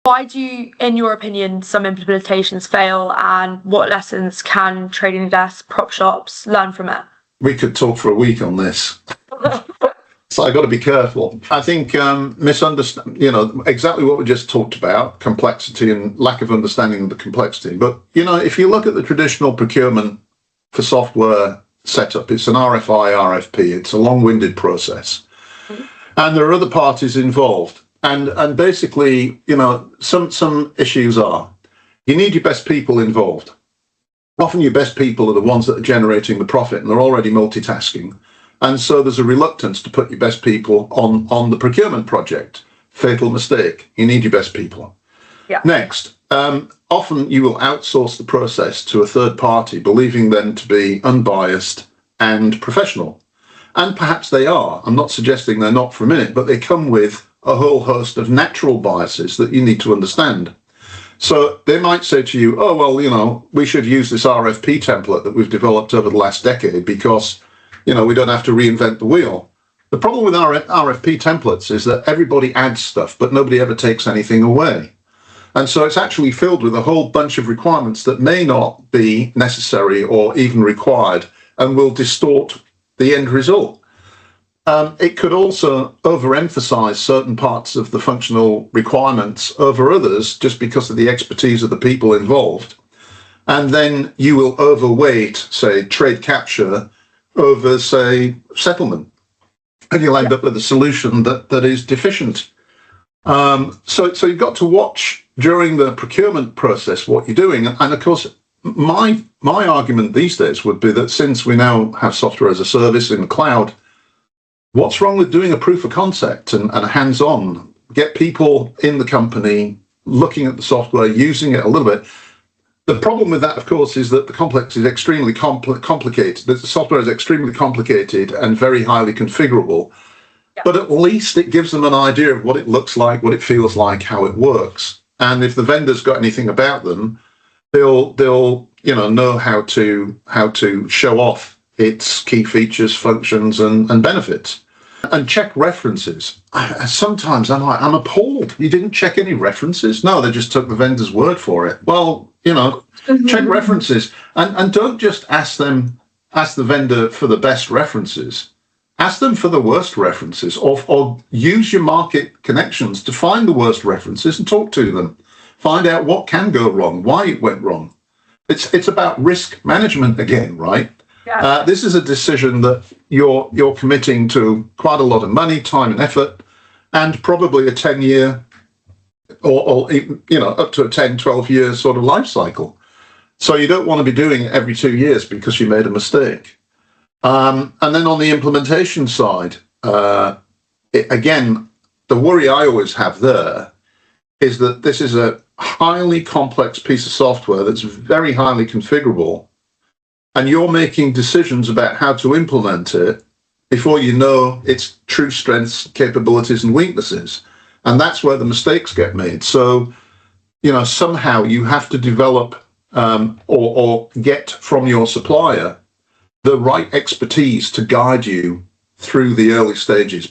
Why do you, in your opinion, some implementations fail, and what lessons can trading desks, prop shops learn from it? We could talk for a week on this. So I've got to be careful. I think misunderstand, exactly what we just talked about, complexity and lack of understanding of the complexity. But, if you look at the traditional procurement for software setup, it's an RFI, RFP. It's a long-winded process. And there are other parties involved. And basically, some issues are, you need your best people involved. Often your best people are the ones that are generating the profit, and they're already multitasking. And so there's a reluctance to put your best people on the procurement project. Fatal mistake. You need your best people. Yeah. Next, often you will outsource the process to a third party, believing them to be unbiased and professional. And perhaps they are. I'm not suggesting they're not for a minute, but they come with a whole host of natural biases that you need to understand. So they might say to you, oh, well, we should use this RFP template that we've developed over the last decade because we don't have to reinvent the wheel. The problem with RFP templates is that everybody adds stuff, but nobody ever takes anything away. And so it's actually filled with a whole bunch of requirements that may not be necessary or even required and will distort the end result. It could also overemphasize certain parts of the functional requirements over others just because of the expertise of the people involved. And then you will overweight, say, trade capture over, say, settlement, and you'll end up with a solution that is deficient. So you've got to watch during the procurement process what you're doing. And of course, my argument these days would be that since we now have software as a service in the cloud, what's wrong with doing a proof of concept and hands-on? Get people in the company looking at the software, using it a little bit. The problem with that, of course, is that the complex is extremely complicated. The software is extremely complicated and very highly configurable. Yeah. But at least it gives them an idea of what it looks like, what it feels like, how it works. And if the vendor's got anything about them, they'll know how to show off its key features, functions, and benefits. And check references. Sometimes I'm appalled. You didn't check any references? No, they just took the vendor's word for it. Well, check references, and don't just ask the vendor for the best references. Ask them for the worst references, or use your market connections to find the worst references and talk to them. Find out what can go wrong, why it went wrong. It's about risk management again, right? Yeah. This is a decision that you're committing to quite a lot of money, time, and effort, and probably a 10-year or up to a 10, 12-year sort of life cycle. So you don't want to be doing it every 2 years because you made a mistake. And then on the implementation side, again, the worry I always have there is that this is a highly complex piece of software that's very highly configurable, and you're making decisions about how to implement it before you know its true strengths, capabilities, and weaknesses. And that's where the mistakes get made. So, somehow you have to develop or get from your supplier the right expertise to guide you through the early stages.